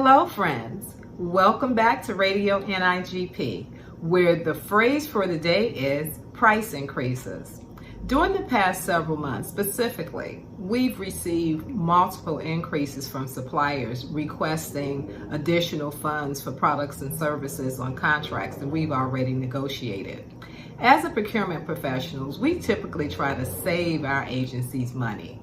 Hello, friends. Welcome back to Radio NIGP, where the phrase for the day is price increases. During the past several months, specifically, we've received multiple increases from suppliers requesting additional funds for products and services on contracts that we've already negotiated. As a procurement professionals, we typically try to save our agencies money.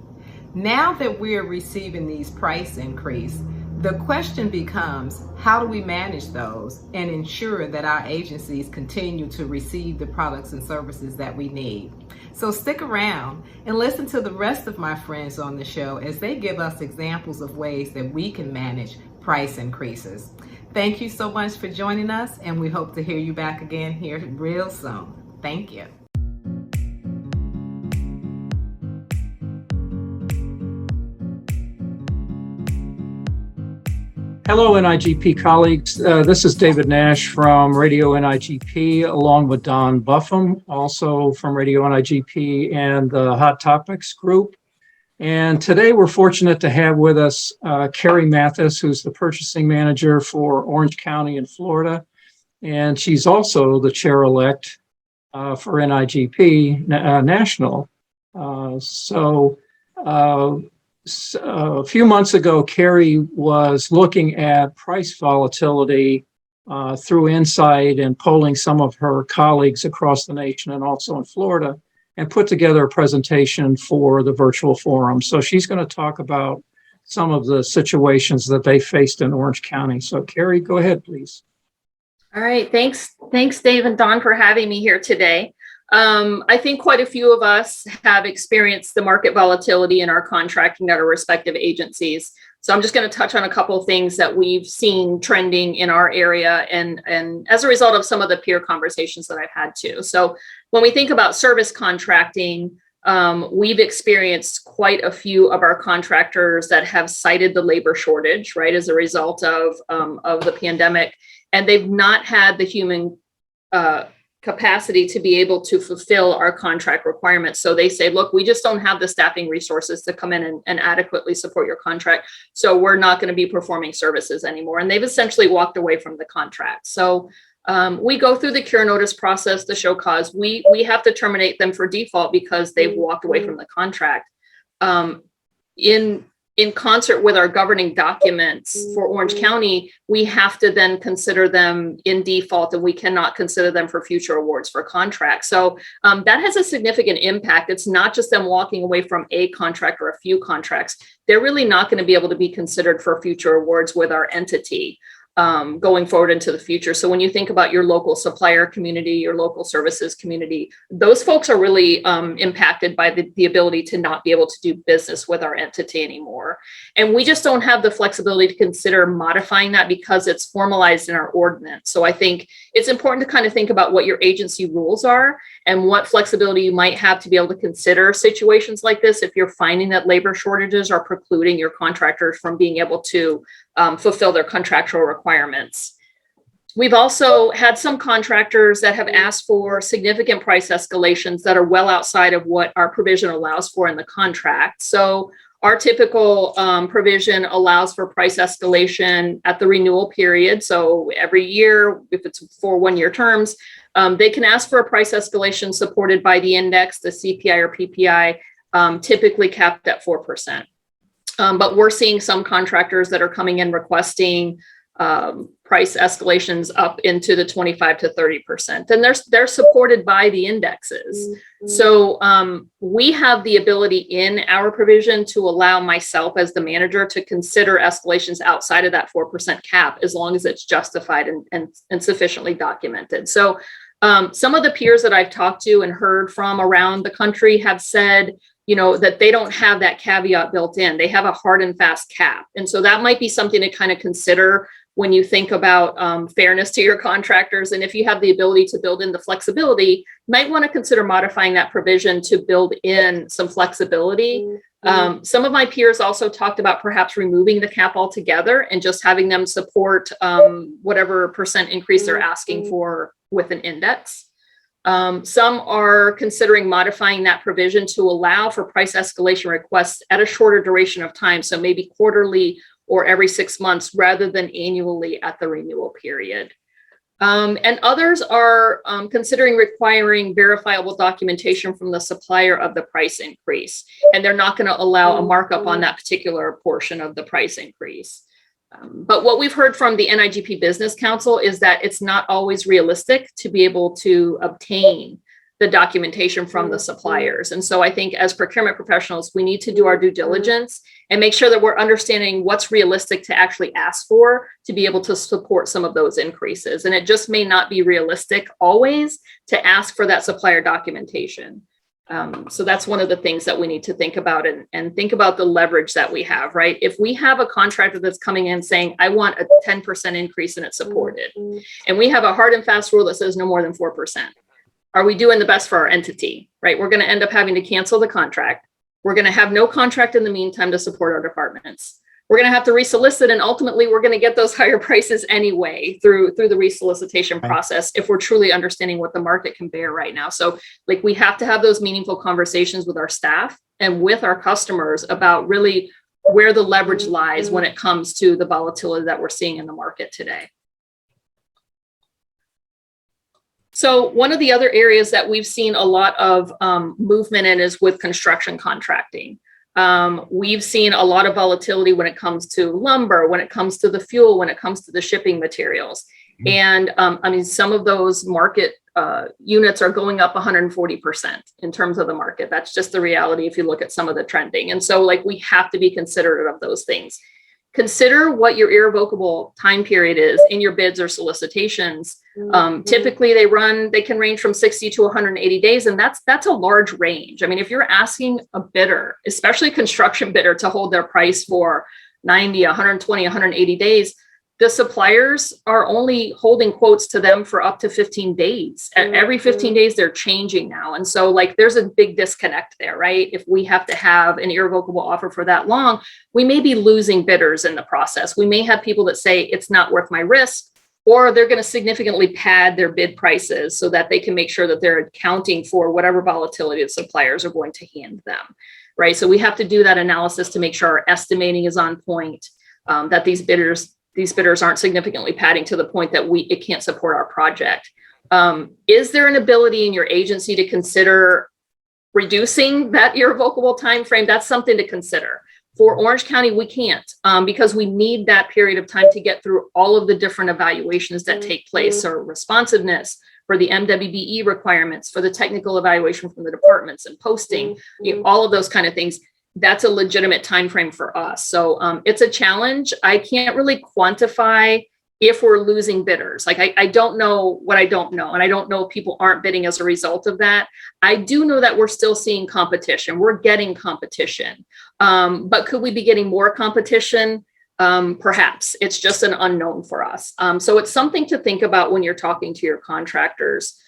Now that we're receiving these price increases, the question becomes, how do we manage those and ensure that our agencies continue to receive the products and services that we need? So stick around and listen to the rest of my friends on the show as they give us examples of ways that we can manage price increases. Thank you so much for joining us, and we hope to hear you back again here real soon. Thank you. Hello, NIGP colleagues. This is David Nash from Radio NIGP, along with Don Buffum, also from Radio NIGP and the Hot Topics group. And today we're fortunate to have with us Carrie Mathis, who's the purchasing manager for Orange County in Florida. And she's also the chair-elect for NIGP National. A few months ago, Carrie was looking at price volatility through Insight and polling some of her colleagues across the nation and also in Florida, and put together a presentation for the virtual forum. So she's going to talk about some of the situations that they faced in Orange County. So Carrie, go ahead, please. All right. Thanks, Dave and Don, for having me here today. I think quite a few of us have experienced the market volatility in our contracting at our respective agencies. So I'm just going to touch on a couple of things that we've seen trending in our area and as a result of some of the peer conversations that I've had too. So when we think about service contracting, we've experienced quite a few of our contractors that have cited the labor shortage, right, as a result of the pandemic, and they've not had the human capacity to be able to fulfill our contract requirements. So they say, look, we just don't have the staffing resources to come in and adequately support your contract. So we're not going to be performing services anymore. And they've essentially walked away from the contract. So we go through the cure notice process, the show cause. We have to terminate them for default because they've walked away from the contract. In concert with our governing documents for Orange County, we have to then consider them in default, and we cannot consider them for future awards for contracts. So that has a significant impact. It's not just them walking away from a contract or a few contracts. They're really not going to be able to be considered for future awards with our entity going forward into the future. So when you think about your local supplier community, your local services community, those folks are really impacted by the ability to not be able to do business with our entity anymore. And we just don't have the flexibility to consider modifying that because it's formalized in our ordinance. So I think it's important to kind of think about what your agency rules are and what flexibility you might have to be able to consider situations like this if you're finding that labor shortages are precluding your contractors from being able to fulfill their contractual requirements. We've also had some contractors that have asked for significant price escalations that are well outside of what our provision allows for in the contract. So our typical provision allows for price escalation at the renewal period. So every year, if it's for 1-year terms, they can ask for a price escalation supported by the index, the CPI or PPI, typically capped at 4%. But we're seeing some contractors that are coming in requesting price escalations up into the 25 to 30%, and they're supported by the indexes. Mm-hmm. So we have the ability in our provision to allow myself as the manager to consider escalations outside of that 4% cap as long as it's justified and sufficiently documented. So some of the peers that I've talked to and heard from around the country have said, that they don't have that caveat built in. They have a hard and fast cap. And so that might be something to kind of consider when you think about fairness to your contractors. And if you have the ability to build in the flexibility, you might want to consider modifying that provision to build in some flexibility. Mm-hmm. Some of my peers also talked about perhaps removing the cap altogether and just having them support whatever percent increase they're asking for with an index. Some are considering modifying that provision to allow for price escalation requests at a shorter duration of time. So maybe quarterly or every 6 months rather than annually at the renewal period. And others are considering requiring verifiable documentation from the supplier of the price increase, and they're not going to allow a markup on that particular portion of the price increase. But what we've heard from the NIGP Business Council is that it's not always realistic to be able to obtain the documentation from the suppliers. And so I think as procurement professionals, we need to do our due diligence and make sure that we're understanding what's realistic to actually ask for to be able to support some of those increases. And it just may not be realistic always to ask for that supplier documentation. So that's one of the things that we need to think about and think about the leverage that we have, right? If we have a contractor that's coming in saying, I want a 10% increase and it's supported, and we have a hard and fast rule that says no more than 4%. Are we doing the best for our entity, right? We're going to end up having to cancel the contract. We're going to have no contract in the meantime to support our departments. We're going to have to resolicit, and ultimately we're going to get those higher prices anyway through the resolicitation process if we're truly understanding what the market can bear right now. So like we have to have those meaningful conversations with our staff and with our customers about really where the leverage lies when it comes to the volatility that we're seeing in the market today. So one of the other areas that we've seen a lot of movement in is with construction contracting. We've seen a lot of volatility when it comes to lumber, when it comes to the fuel, when it comes to the shipping materials. And I mean, some of those market units are going up 140% in terms of the market. That's just the reality if you look at some of the trending. And so like we have to be considerate of those things. Consider what your irrevocable time period is in your bids or solicitations. Typically they can range from 60 to 180 days. And that's a large range. I mean, if you're asking a bidder, especially a construction bidder, to hold their price for 90, 120, 180 days, the suppliers are only holding quotes to them for up to 15 days. At every 15 days, they're changing now. And so like, there's a big disconnect there, right? If we have to have an irrevocable offer for that long, we may be losing bidders in the process. We may have people that say it's not worth my risk, or they're going to significantly pad their bid prices so that they can make sure that they're accounting for whatever volatility the suppliers are going to hand them, right? So we have to do that analysis to make sure our estimating is on point, that these bidders aren't significantly padding to the point that it can't support our project. Is there an ability in your agency to consider reducing that irrevocable time frame? That's something to consider. For Orange County, we can't because we need that period of time to get through all of the different evaluations that take place. So responsiveness for the MWBE requirements, for the technical evaluation from the departments and posting, all of those kind of things. That's a legitimate time frame for us. So it's a challenge. I can't really quantify if we're losing bidders. Like I don't know what I don't know. And I don't know if people aren't bidding as a result of that. I do know that we're still seeing competition. We're getting competition. But could we be getting more competition? Perhaps. It's just an unknown for us. So it's something to think about when you're talking to your contractors.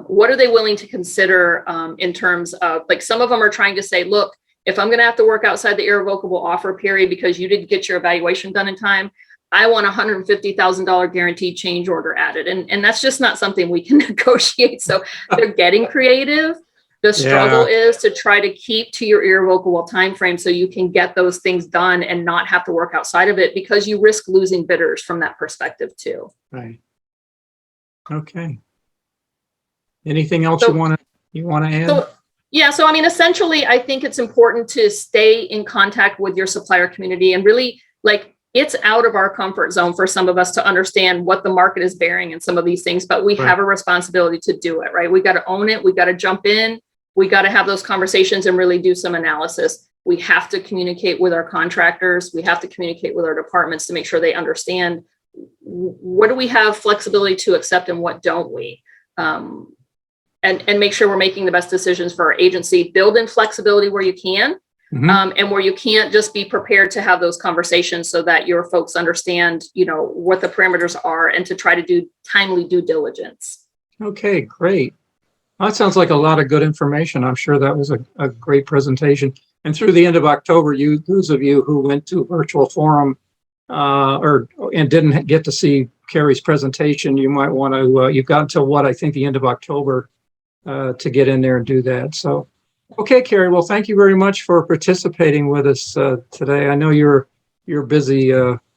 What are they willing to consider in terms of, like, some of them are trying to say, look, if I'm going to have to work outside the irrevocable offer period because you didn't get your evaluation done in time, I want a $150,000 guaranteed change order added. And that's just not something we can negotiate. So they're getting creative. The struggle is to try to keep to your irrevocable time frame so you can get those things done and not have to work outside of it, because you risk losing bidders from that perspective too. Right. Okay. Anything else you want to add? So I mean, essentially, I think it's important to stay in contact with your supplier community, and really, like, it's out of our comfort zone for some of us to understand what the market is bearing in some of these things, but we have a responsibility to do it, right? We got to own it. We got to jump in. We got to have those conversations and really do some analysis. We have to communicate with our contractors. We have to communicate with our departments to make sure they understand what do we have flexibility to accept and what don't we. And make sure we're making the best decisions for our agency. Build in flexibility where you can, and where you can't, just be prepared to have those conversations so that your folks understand, what the parameters are, and to try to do timely due diligence. Okay, great. Well, that sounds like a lot of good information. I'm sure that was a great presentation. And through the end of October, those of you who went to a virtual forum and didn't get to see Carrie's presentation, you might want to, you've got until I think the end of October to get in there and do that. So, okay, Carrie, well, thank you very much for participating with us today. I know you're you're a busy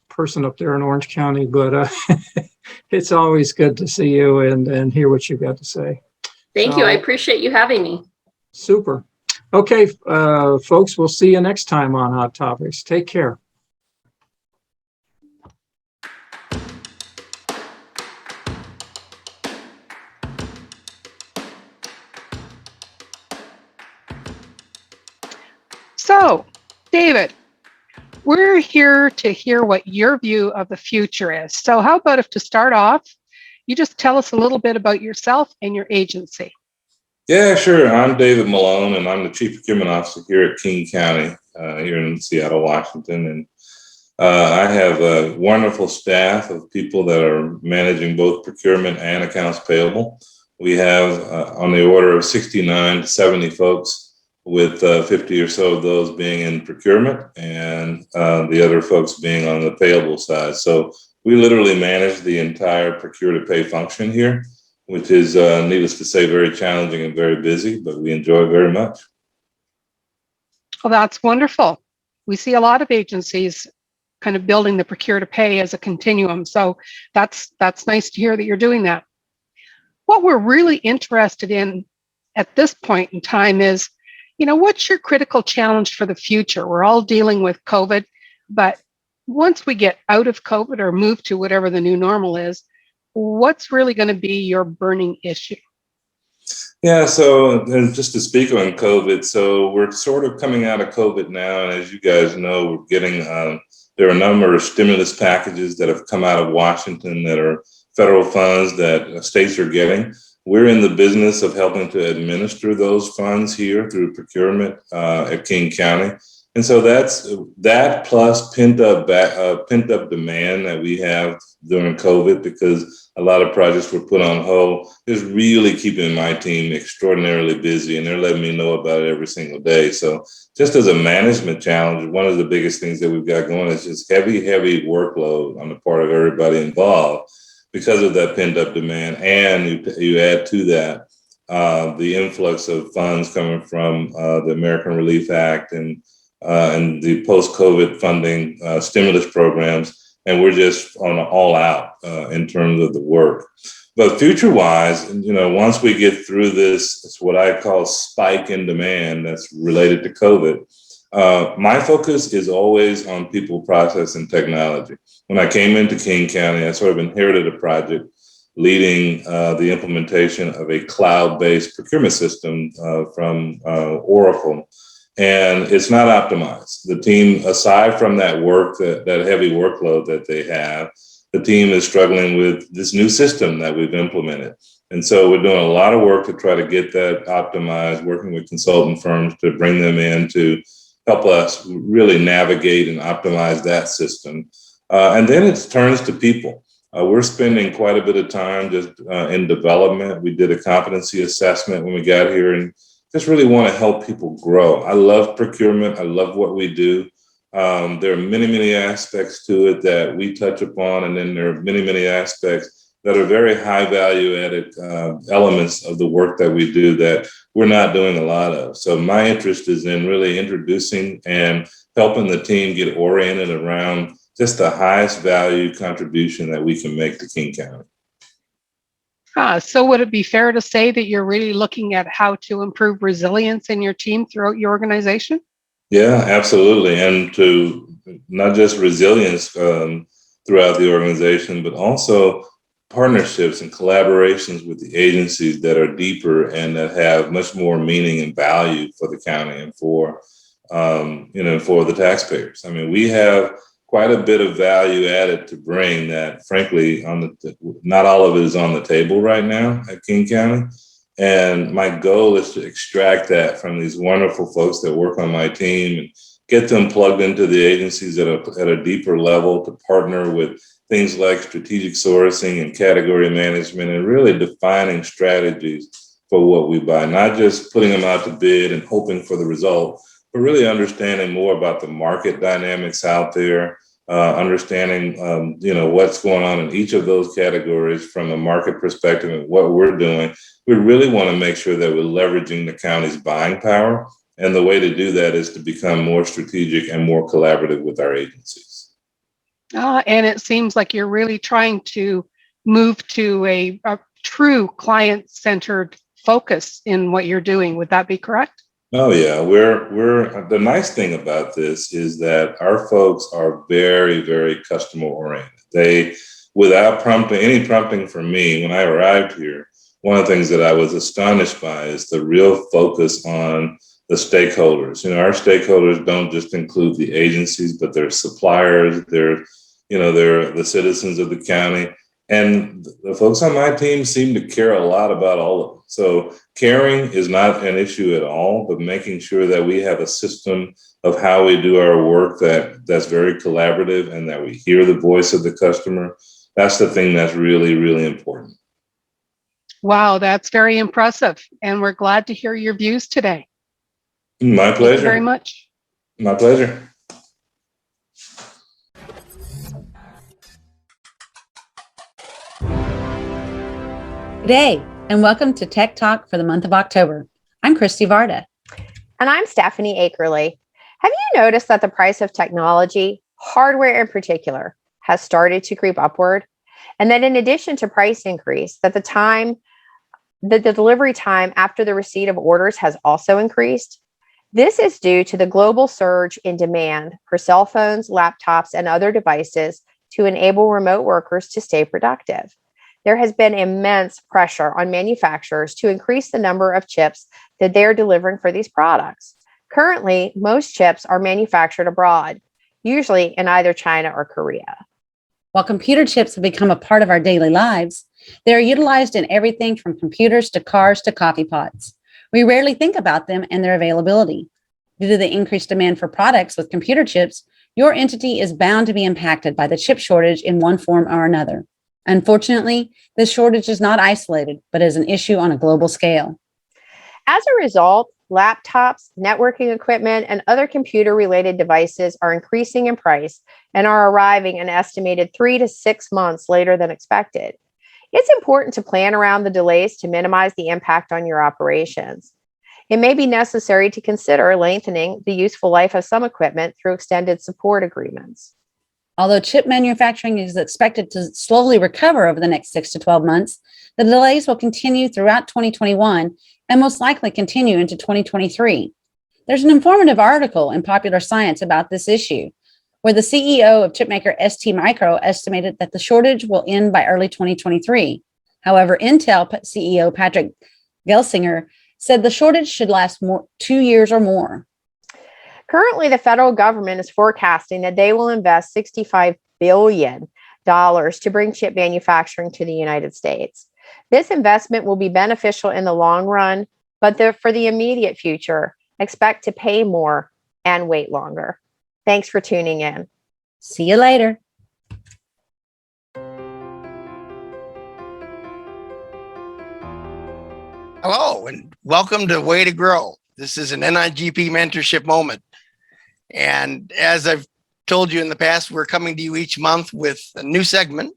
person up there in Orange County, but it's always good to see you and hear what you've got to say. Thank you. I appreciate you having me. Super. Okay, folks, we'll see you next time on Hot Topics. Take care. So, David, we're here to hear what your view of the future is. So how about if to start off, you just tell us a little bit about yourself and your agency? Yeah, sure. I'm David Malone, and I'm the Chief Procurement Officer here at King County, here in Seattle, Washington. And I have a wonderful staff of people that are managing both procurement and accounts payable. We have on the order of 69 to 70 folks, with 50 or so of those being in procurement and the other folks being on the payable side. So we literally manage the entire procure to pay function here, which is, needless to say, very challenging and very busy, but we enjoy it very much. Well, that's wonderful. We see a lot of agencies kind of building the procure to pay as a continuum. So that's nice to hear that you're doing that. What we're really interested in at this point in time is, what's your critical challenge for the future? We're all dealing with COVID, but once we get out of COVID or move to whatever the new normal is, what's really going to be your burning issue? Yeah, so and just to speak on COVID, so we're sort of coming out of COVID now, and as you guys know, we're getting, there are a number of stimulus packages that have come out of Washington that are federal funds that states are getting. We're in the business of helping to administer those funds here through procurement at King County. And so that plus pent up demand that we have during COVID, because a lot of projects were put on hold, is really keeping my team extraordinarily busy, and they're letting me know about it every single day. So just as a management challenge, one of the biggest things that we've got going is just heavy workload on the part of everybody involved because of that pent up demand. And you add to that the influx of funds coming from the American Relief Act and the post-COVID funding stimulus programs, and we're just on all out in terms of the work. But future-wise, once we get through this, it's what I call spike in demand that's related to COVID. My focus is always on people, process, and technology. When I came into King County, I sort of inherited a project leading the implementation of a cloud-based procurement system from Oracle. And it's not optimized. The team, aside from that work, that heavy workload that they have, the team is struggling with this new system that we've implemented. And so we're doing a lot of work to try to get that optimized, working with consultant firms to bring them in to help us really navigate and optimize that system. And then it turns to people. We're spending quite a bit of time just in development. We did a competency assessment when we got here and just really want to help people grow. I love procurement. I love what we do. There are many, many aspects to it that we touch upon. And then there are many, many aspects that are very high value added elements of the work that we do that we're not doing a lot of. So my interest is in really introducing and helping the team get oriented around just the highest value contribution that we can make to King County. So would it be fair to say that you're really looking at how to improve resilience in your team throughout your organization? Yeah, absolutely. And to not just resilience throughout the organization, but also partnerships and collaborations with the agencies that are deeper and that have much more meaning and value for the county and for, for the taxpayers. I mean, we have quite a bit of value added to bring that, frankly, not all of it is on the table right now at King County. And my goal is to extract that from these wonderful folks that work on my team and get them plugged into the agencies at a deeper level to partner with things like strategic sourcing and category management and really defining strategies for what we buy, not just putting them out to bid and hoping for the result, but really understanding more about the market dynamics out there, understanding, what's going on in each of those categories from a market perspective and what we're doing. We really want to make sure that we're leveraging the county's buying power. And the way to do that is to become more strategic and more collaborative with our agencies. And it seems like you're really trying to move to a true client-centered focus in what you're doing. Would that be correct? Oh yeah, we're the nice thing about this is that our folks are very, very customer oriented. They, without any prompting from me, when I arrived here, one of the things that I was astonished by is the real focus on the stakeholders. Our stakeholders don't just include the agencies, but their suppliers, they're the citizens of the county. And the folks on my team seem to care a lot about all of them. So caring is not an issue at all, but making sure that we have a system of how we do our work that's very collaborative and that we hear the voice of the customer. That's the thing that's really, really important. Wow, that's very impressive. And we're glad to hear your views today. My pleasure. Thank you very much. My pleasure. Good day, and welcome to Tech Talk for the month of October. I'm Christy Varda. And I'm Stephanie Akerley. Have you noticed that the price of technology, hardware in particular, has started to creep upward? And that in addition to price increase, that the delivery time after the receipt of orders has also increased? This is due to the global surge in demand for cell phones, laptops, and other devices to enable remote workers to stay productive. There has been immense pressure on manufacturers to increase the number of chips that they're delivering for these products. Currently, most chips are manufactured abroad, usually in either China or Korea. While computer chips have become a part of our daily lives, they are utilized in everything from computers to cars to coffee pots. We rarely think about them and their availability. Due to the increased demand for products with computer chips, your entity is bound to be impacted by the chip shortage in one form or another. Unfortunately, this shortage is not isolated, but is an issue on a global scale. As a result, laptops, networking equipment, and other computer-related devices are increasing in price and are arriving an estimated 3 to 6 months later than expected. It's important to plan around the delays to minimize the impact on your operations. It may be necessary to consider lengthening the useful life of some equipment through extended support agreements. Although chip manufacturing is expected to slowly recover over the next 6 to 12 months, the delays will continue throughout 2021 and most likely continue into 2023. There's an informative article in Popular Science about this issue, where the CEO of chipmaker ST Micro estimated that the shortage will end by early 2023. However, Intel CEO Patrick Gelsinger said the shortage should last 2 years or more. Currently, the federal government is forecasting that they will invest $65 billion to bring chip manufacturing to the United States. This investment will be beneficial in the long run, but for the immediate future, expect to pay more and wait longer. Thanks for tuning in. See you later. Hello, and welcome to Way to Grow. This is an NIGP mentorship moment. And as I've told you in the past, we're coming to you each month with a new segment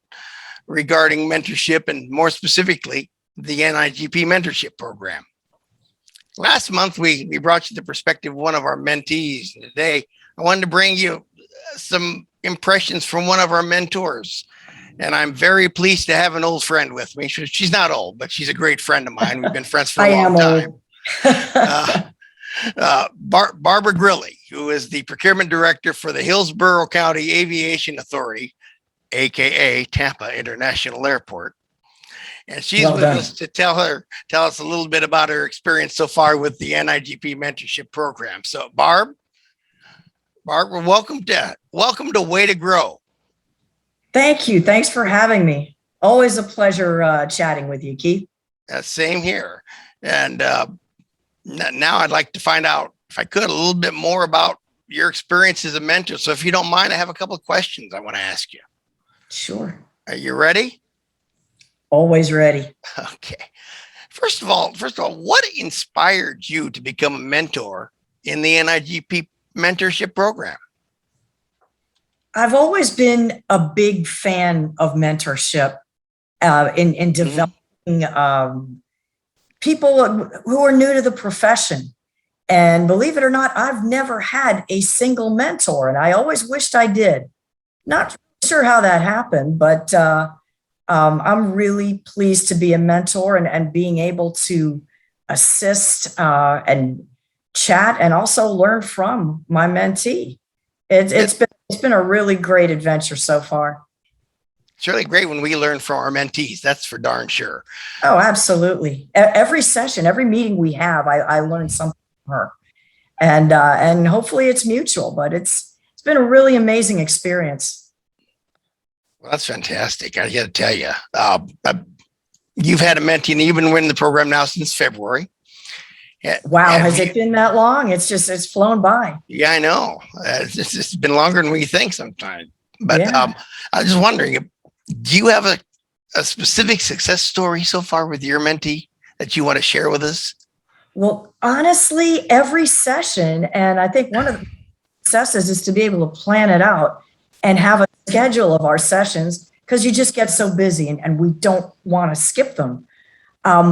regarding mentorship and more specifically, the NIGP mentorship program. Last month, we brought you the perspective of one of our mentees. Today, I wanted to bring you some impressions from one of our mentors. And I'm very pleased to have an old friend with me. She's not old, but she's a great friend of mine. We've been friends for a long time. Barbara Grilly, who is the procurement director for the Hillsborough County Aviation Authority, aka Tampa International Airport. And she's with us to tell us a little bit about her experience so far with the NIGP mentorship program. So Barbara, welcome to Way to Grow. Thank you. Thanks for having me. Always a pleasure chatting with you, Keith. Same here. And now I'd like to find out, if I could, a little bit more about your experience as a mentor. So if you don't mind, I have a couple of questions I want to ask you. Sure. Are you ready? Always ready. Okay. First of all, what inspired you to become a mentor in the NIGP mentorship program? I've always been a big fan of mentorship in developing people who are new to the profession. And believe it or not, I've never had a single mentor, and I always wished I did. Not sure how that happened, but I'm really pleased to be a mentor and being able to assist and chat and also learn from my mentee. It's been a really great adventure so far. It's really great when we learn from our mentees. That's for darn sure. Oh, absolutely. Every session, every meeting we have, I learn something from her, and hopefully it's mutual. But it's been a really amazing experience. Well, that's fantastic. I got to tell you, you've had a mentee and you've been winning the program now since February. Wow, has it been that long? It's flown by. Yeah, I know. It's been longer than we think sometimes. But Yeah. I was just wondering, do you have a specific success story so far with your mentee that you want to share with us? Well, honestly, every session, and I think one of the successes is to be able to plan it out and have a schedule of our sessions, because you just get so busy and we don't want to skip them.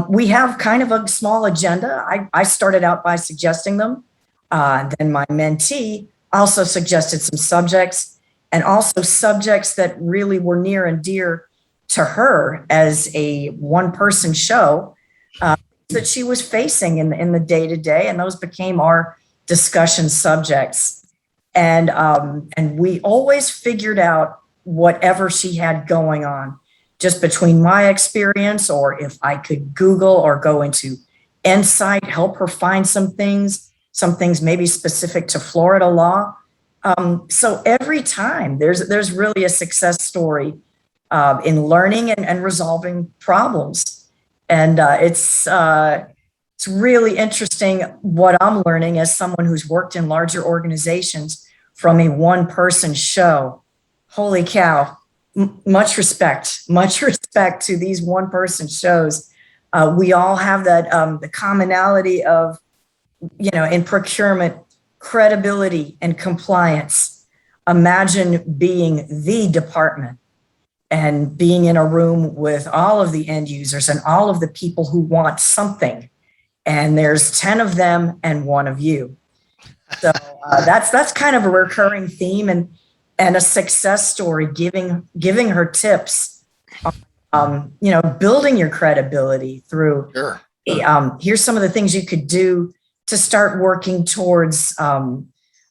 We have kind of a small agenda. I started out by suggesting them. Then my mentee also suggested some subjects, and also subjects that really were near and dear to her as a one-person show that she was facing in the day-to-day, and those became our discussion subjects. And we always figured out whatever she had going on, just between my experience, or if I could Google or go into Insight, help her find some things maybe specific to Florida law. So every time there's really a success story in learning and resolving problems. And it's really interesting what I'm learning as someone who's worked in larger organizations from a one-person show. Holy cow. Much respect to these one-person shows. We all have that the commonality of, in procurement, credibility and compliance. Imagine being the department and being in a room with all of the end users and all of the people who want something, and there's 10 of them and one of you. So that's kind of a recurring theme, and a success story, giving her tips, building your credibility through. Sure. Here's some of the things you could do to start working towards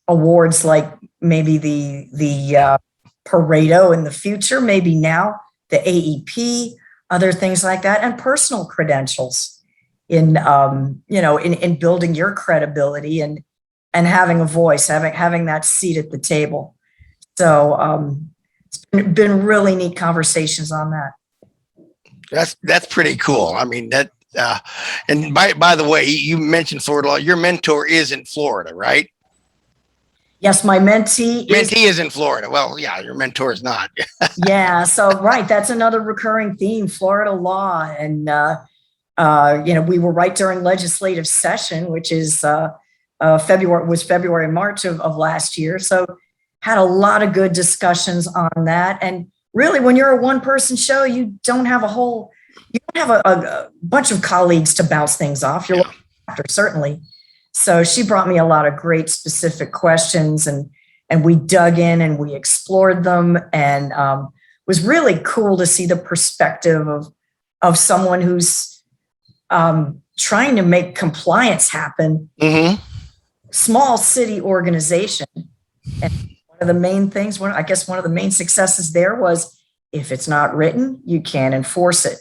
awards, like maybe the Pareto in the future, maybe now the AEP, other things like that, and personal credentials in building your credibility and having a voice, having that seat at the table. So it's been really neat conversations on that. That's pretty cool. I mean, that and by the way, you mentioned Florida law. Your mentor is in Florida, right? Yes, my mentee is in Florida. Well, yeah, your mentor is not. Yeah, so right, that's another recurring theme, Florida law, and we were right during legislative session, which is February, March of last year. So had a lot of good discussions on that. And really, when you're a one-person show, you don't have a bunch of colleagues to bounce things off. You're looking after, certainly. So she brought me a lot of great specific questions, and we dug in and we explored them, and was really cool to see the perspective of someone who's trying to make compliance happen. Mm-hmm. Small city organization. And one of the main things, one of the main successes there was, if it's not written, you can't enforce it.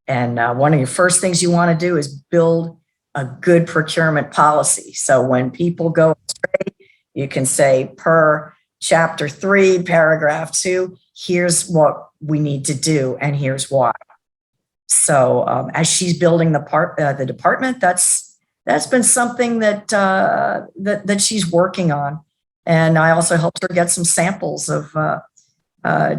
And one of your first things you want to do is build a good procurement policy. So when people go astray, you can say, per chapter 3, paragraph 2, here's what we need to do, and here's why. So as she's building the department, that's been something that she's working on. And I also helped her get some samples of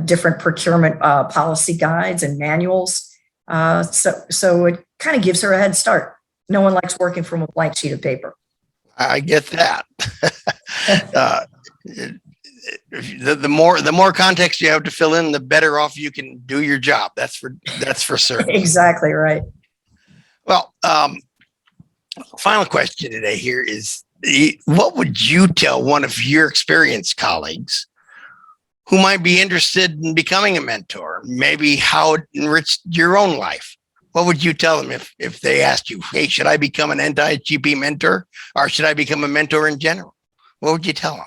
different procurement policy guides and manuals. So it kind of gives her a head start. No one likes working from a blank sheet of paper. I get that. The more context you have to fill in, the better off you can do your job. That's for certain. Exactly right. Well, final question today here is, what would you tell one of your experienced colleagues who might be interested in becoming a mentor, maybe how it enriched your own life, what would you tell them if they asked you, hey, should I become an NIGP mentor or should I become a mentor in general? What would you tell them?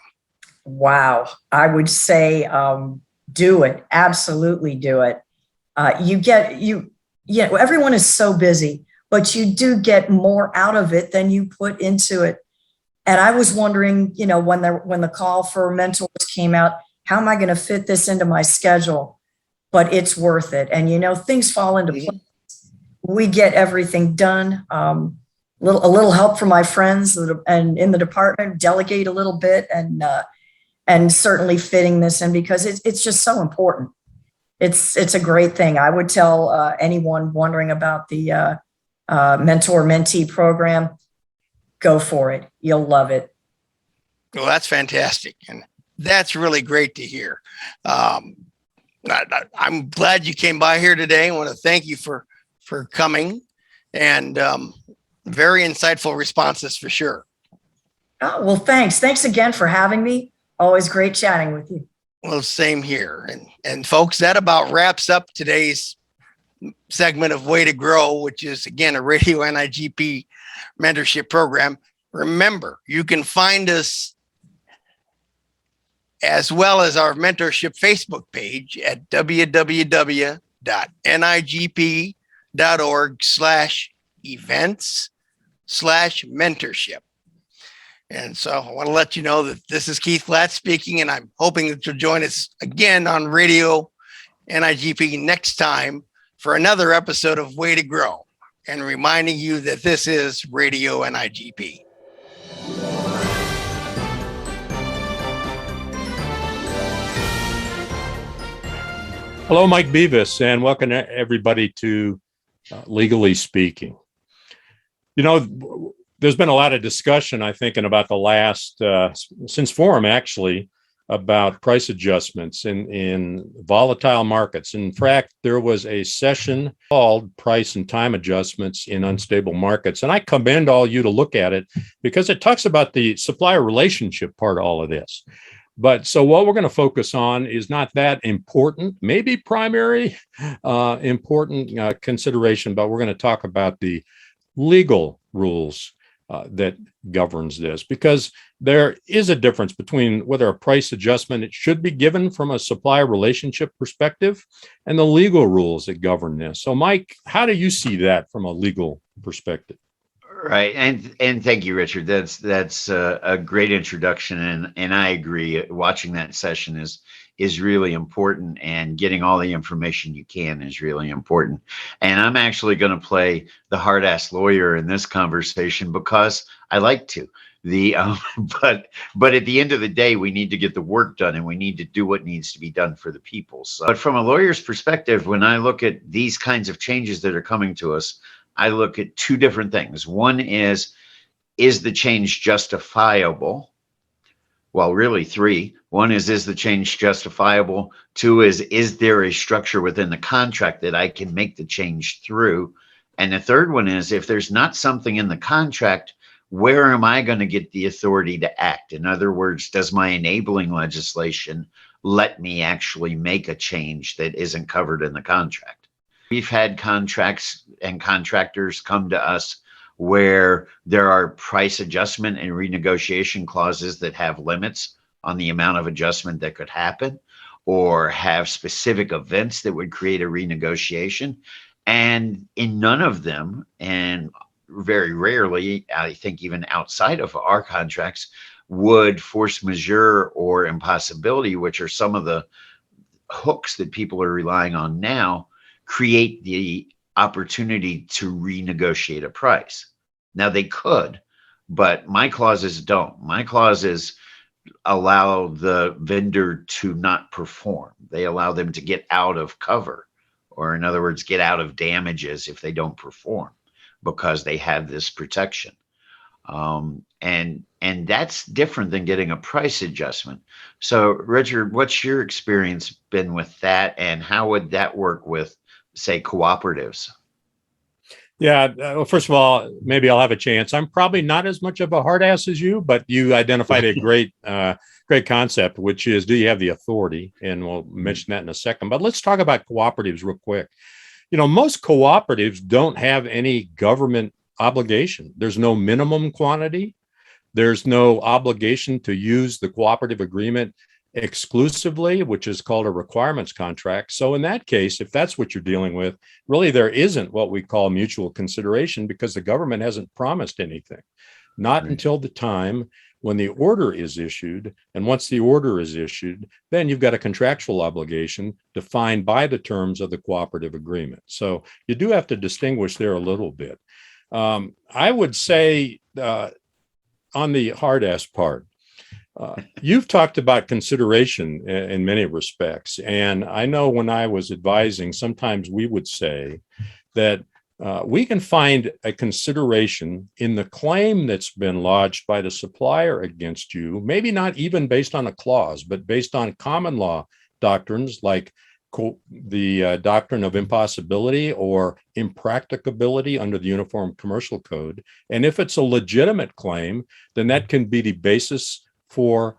Wow. I would say, do it. Absolutely do it. Everyone is so busy, but you do get more out of it than you put into it. And I was wondering, when the call for mentors came out, how am I going to fit this into my schedule? But it's worth it. And, things fall into place. We get everything done. A little help from my friends and in the department, delegate a little bit, and certainly fitting this in because it's just so important. It's a great thing. I would tell anyone wondering about the mentor-mentee program, go for it. You'll love it. Well, that's fantastic. And that's really great to hear. I'm glad you came by here today. I want to thank you for coming and very insightful responses for sure. Oh, well, thanks. Thanks again for having me. Always great chatting with you. Well, same here. And folks, that about wraps up today's segment of Way to Grow, which is, again, a Radio NIGP mentorship program. Remember, you can find us as well as our mentorship Facebook page at www.nigp.org/events/mentorship. And so I want to let you know that this is Keith Flatt speaking, and I'm hoping that you'll join us again on Radio NIGP next time for another episode of Way to Grow, and reminding you that this is Radio NIGP. Hello, Mike Beavis, and welcome everybody to Legally Speaking. There's been a lot of discussion, I think, in about the last, since forum actually, about price adjustments in volatile markets. In fact, there was a session called Price and Time Adjustments in Unstable Markets. And I commend all you to look at it because it talks about the supplier relationship part of all of this. But so what we're going to focus on is not that important, maybe primary important consideration, but we're going to talk about the legal rules that governs this, because there is a difference between whether a price adjustment it should be given from a supplier relationship perspective and the legal rules that govern this. So, Mike, how do you see that from a legal perspective? Right, and thank you, Richard. That's a great introduction, and I agree. Watching that session is really important, and getting all the information you can is really important. And I'm actually going to play the hard-ass lawyer in this conversation because I like to. But at the end of the day, we need to get the work done, and we need to do what needs to be done for the people. So, but from a lawyer's perspective, when I look at these kinds of changes that are coming to us, I look at two different things. One is the change justifiable? Well, really three. One is the change justifiable? Two is there a structure within the contract that I can make the change through? And the third one is, if there's not something in the contract, where am I going to get the authority to act? In other words, does my enabling legislation let me actually make a change that isn't covered in the contract? We've had contracts and contractors come to us where there are price adjustment and renegotiation clauses that have limits on the amount of adjustment that could happen, or have specific events that would create a renegotiation. And in none of them, and very rarely, I think even outside of our contracts, would force majeure or impossibility, which are some of the hooks that people are relying on now, create the opportunity to renegotiate a price. Now they could, but my clauses don't. My clauses allow the vendor to not perform. They allow them to get out of cover, or in other words, get out of damages if they don't perform, because they have this protection. And that's different than getting a price adjustment. So Richard, what's your experience been with that, and how would that work with, say, cooperatives? Yeah. Well, first of all, maybe I'll have a chance. I'm probably not as much of a hard ass as you, but you identified a great concept, which is, do you have the authority? And we'll mention that in a second. But let's talk about cooperatives real quick. Most cooperatives don't have any government obligation. There's no minimum quantity. There's no obligation to use the cooperative agreement exclusively, which is called a requirements contract. So in that case, if that's what you're dealing with, really there isn't what we call mutual consideration because the government hasn't promised anything, not until the time when the order is issued. And once the order is issued, then you've got a contractual obligation defined by the terms of the cooperative agreement. So you do have to distinguish there a little bit. I would say on the hard ass part, you've talked about consideration in many respects. And I know when I was advising, sometimes we would say that we can find a consideration in the claim that's been lodged by the supplier against you, maybe not even based on a clause, but based on common law doctrines like the doctrine of impossibility or impracticability under the Uniform Commercial Code. And if it's a legitimate claim, then that can be the basis for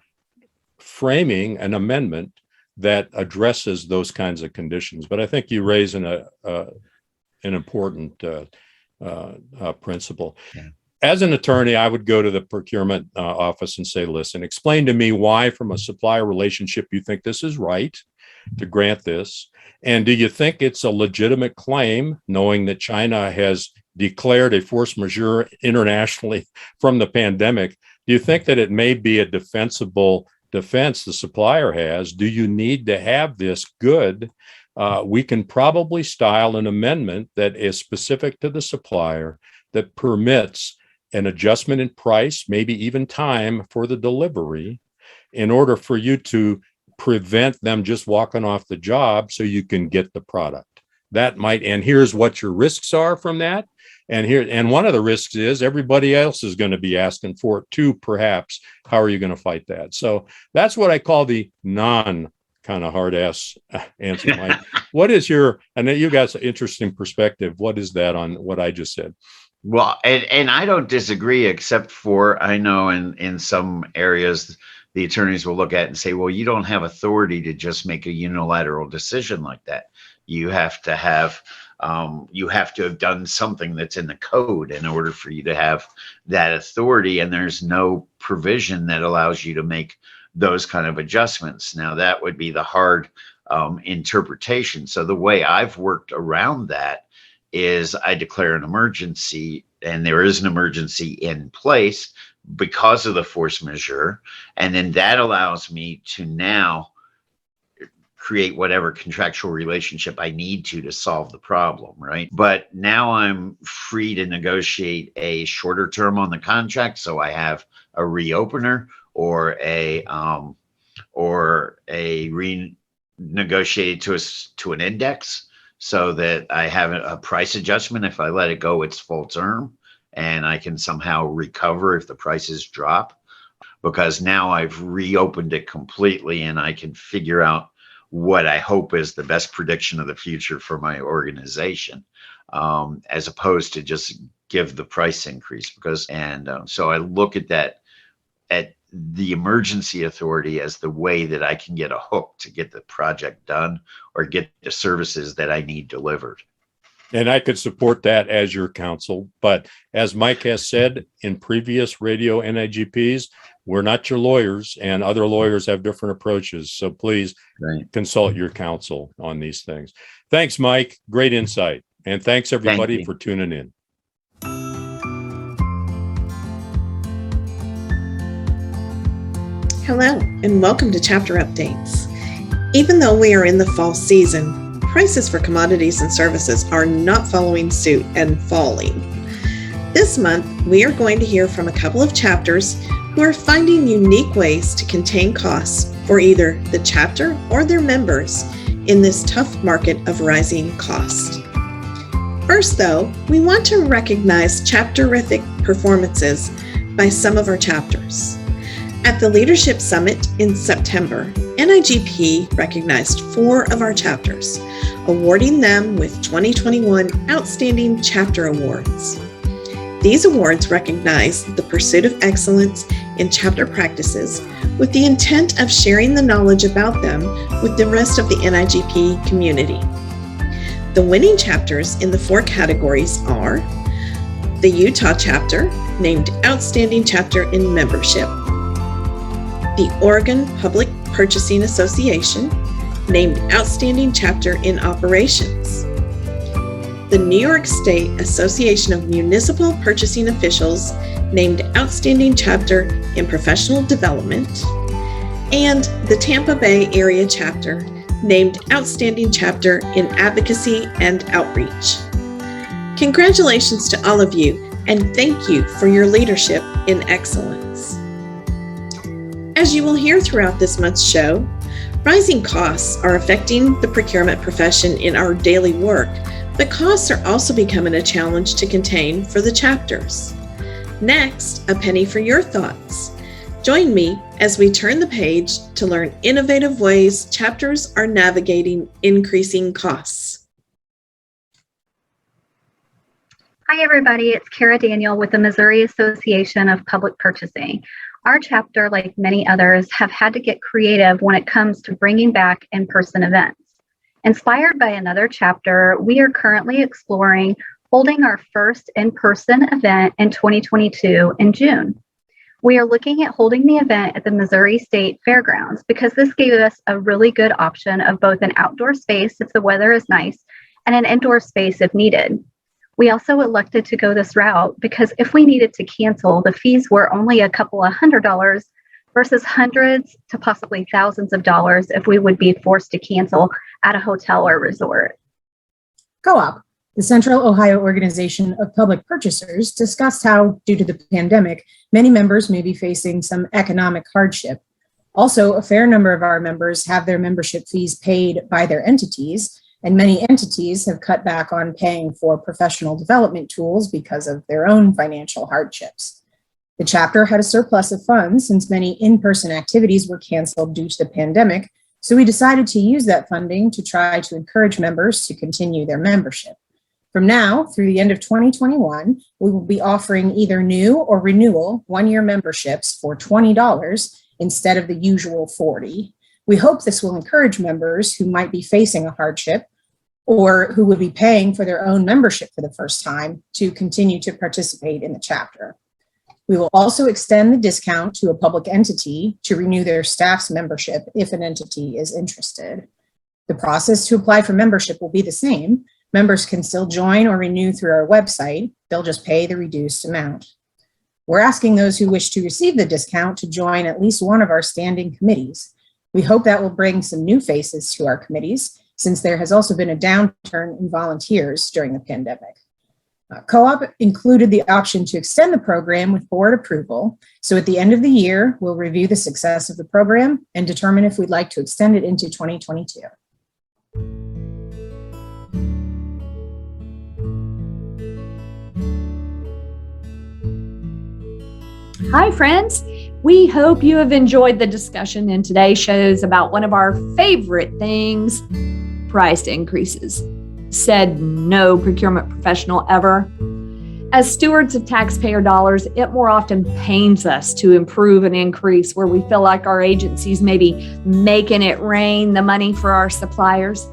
framing an amendment that addresses those kinds of conditions. But I think you raise an important principle. Yeah. As an attorney, I would go to the procurement office and say, listen, explain to me why from a supplier relationship you think this is right to grant this. And do you think it's a legitimate claim, knowing that China has declared a force majeure internationally from the pandemic? Do you think that it may be a defensible defense the supplier has? Do you need to have this good? We can probably style an amendment that is specific to the supplier that permits an adjustment in price, maybe even time for the delivery, in order for you to prevent them just walking off the job so you can get the product. That might, and here's what your risks are from that. And one of the risks is everybody else is going to be asking for it too, perhaps. How are you going to fight that? So that's what I call the non kind of hard ass answer, Mike. What is your, I know you got an interesting perspective. What is that on what I just said? Well, and I don't disagree, except for I know in some areas, the attorneys will look at it and say, well, you don't have authority to just make a unilateral decision like that. You have to have done something that's in the code in order for you to have that authority. And there's no provision that allows you to make those kind of adjustments. Now, that would be the hard interpretation. So the way I've worked around that is I declare an emergency, and there is an emergency in place because of the force majeure. And then that allows me to now create whatever contractual relationship I need to solve the problem, right? But now I'm free to negotiate a shorter term on the contract. So I have a reopener or a renegotiate to an index, so that I have a price adjustment if I let it go its full term, and I can somehow recover if the prices drop, because now I've reopened it completely and I can figure out what I hope is the best prediction of the future for my organization, as opposed to just give the price increase. So I look at that, at the emergency authority, as the way that I can get a hook to get the project done or get the services that I need delivered. And I could support that as your counsel. But as Mike has said in previous radio NIGPs, we're not your lawyers, and other lawyers have different approaches. So please consult your counsel on these things. Thanks, Mike. Great insight. And thanks everybody for tuning in. Hello, and welcome to Chapter Updates. Even though we are in the fall season, prices for commodities and services are not following suit and falling. This month, we are going to hear from a couple of chapters who are finding unique ways to contain costs for either the chapter or their members in this tough market of rising costs. First, though, we want to recognize chapterific performances by some of our chapters. At the Leadership Summit in September, NIGP recognized 4 of our chapters, awarding them with 2021 Outstanding Chapter Awards. These awards recognize the pursuit of excellence in chapter practices with the intent of sharing the knowledge about them with the rest of the NIGP community. The winning chapters in the 4 categories are the Utah chapter, named Outstanding Chapter in Membership; the Oregon Public Purchasing Association, named Outstanding Chapter in Operations; the New York State Association of Municipal Purchasing Officials, named Outstanding Chapter in Professional Development; and the Tampa Bay Area Chapter, named Outstanding Chapter in Advocacy and Outreach. Congratulations to all of you, and thank you for your leadership in excellence. As you will hear throughout this month's show, rising costs are affecting the procurement profession in our daily work, but costs are also becoming a challenge to contain for the chapters. Next, a penny for your thoughts. Join me as we turn the page to learn innovative ways chapters are navigating increasing costs. Hi, everybody. It's Kara Daniel with the Missouri Association of Public Purchasing. Our chapter, like many others, have had to get creative when it comes to bringing back in-person events. Inspired by another chapter, we are currently exploring holding our first in-person event in 2022 in June. We are looking at holding the event at the Missouri State Fairgrounds because this gave us a really good option of both an outdoor space if the weather is nice and an indoor space if needed. We also elected to go this route because if we needed to cancel, the fees were only a couple of $100 versus hundreds to possibly thousands of dollars if we would be forced to cancel at a hotel or resort. Co-op, the Central Ohio Organization of Public Purchasers, discussed how, due to the pandemic, many members may be facing some economic hardship. Also, a fair number of our members have their membership fees paid by their entities, and many entities have cut back on paying for professional development tools because of their own financial hardships. The chapter had a surplus of funds since many in-person activities were canceled due to the pandemic, so we decided to use that funding to try to encourage members to continue their membership. From now through the end of 2021, we will be offering either new or renewal one-year memberships for $20 instead of the usual $40. We hope this will encourage members who might be facing a hardship or who would be paying for their own membership for the first time to continue to participate in the chapter. We will also extend the discount to a public entity to renew their staff's membership if an entity is interested. The process to apply for membership will be the same. Members can still join or renew through our website. They'll just pay the reduced amount. We're asking those who wish to receive the discount to join at least one of our standing committees. We hope that will bring some new faces to our committees, since there has also been a downturn in volunteers during the pandemic. Co-op included the option to extend the program with board approval. So at the end of the year, we'll review the success of the program and determine if we'd like to extend it into 2022. Hi, friends. We hope you have enjoyed the discussion in today's shows about one of our favorite things, price increases. Said no procurement professional ever. As stewards of taxpayer dollars, it more often pains us to improve an increase where we feel like our agencies may be making it rain the money for our suppliers.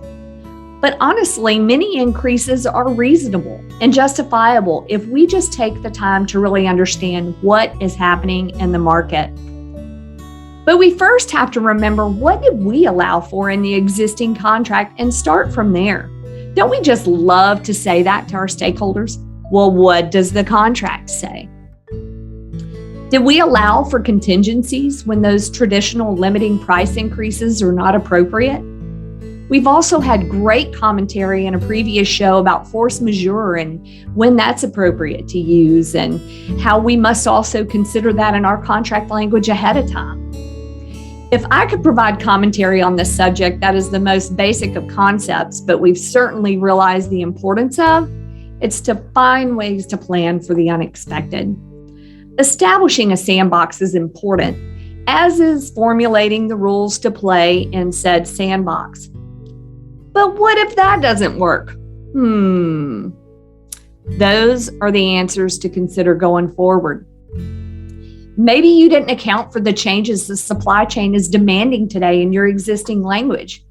But honestly, many increases are reasonable and justifiable if we just take the time to really understand what is happening in the market. But we first have to remember, what did we allow for in the existing contract and start from there? Don't we just love to say that to our stakeholders? Well, what does the contract say? Did we allow for contingencies when those traditional limiting price increases are not appropriate? We've also had great commentary in a previous show about force majeure and when that's appropriate to use, and how we must also consider that in our contract language ahead of time. If I could provide commentary on this subject, that is the most basic of concepts, but we've certainly realized the importance of, it's to find ways to plan for the unexpected. Establishing a sandbox is important, as is formulating the rules to play in said sandbox. But what if that doesn't work? Those are the answers to consider going forward. Maybe you didn't account for the changes the supply chain is demanding today in your existing language.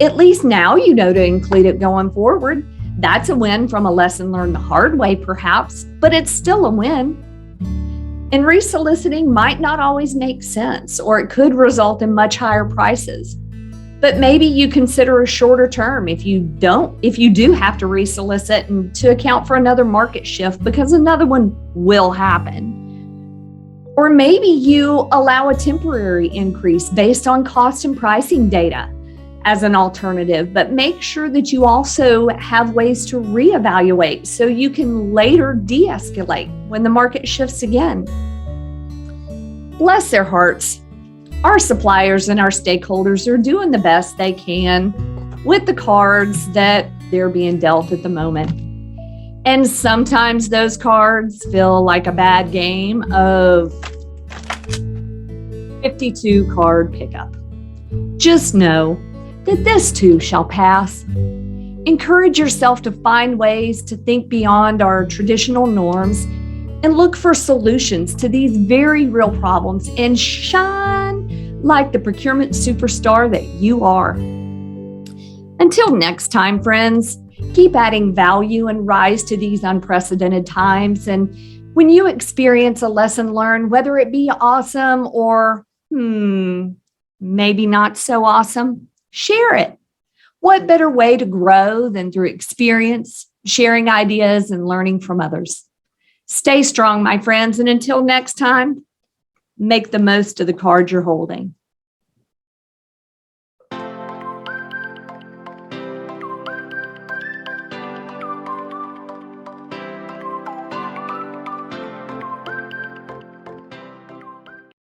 At least now you know to include it going forward. That's a win from a lesson learned the hard way, perhaps, but it's still a win. And resoliciting might not always make sense, or it could result in much higher prices. But maybe you consider a shorter term if you do have to resolicit and to account for another market shift, because another one will happen. Or maybe you allow a temporary increase based on cost and pricing data as an alternative, but make sure that you also have ways to reevaluate so you can later de-escalate when the market shifts again. Bless their hearts. Our suppliers and our stakeholders are doing the best they can with the cards that they're being dealt at the moment. And sometimes those cards feel like a bad game of 52 card pickup. Just know that this too shall pass. Encourage yourself to find ways to think beyond our traditional norms and look for solutions to these very real problems and shine like the procurement superstar that you are. Until next time, friends, keep adding value and rise to these unprecedented times. And when you experience a lesson learned, whether it be awesome or maybe not so awesome, share it. What better way to grow than through experience, sharing ideas, and learning from others? Stay strong, my friends, and until next time, make the most of the card you're holding.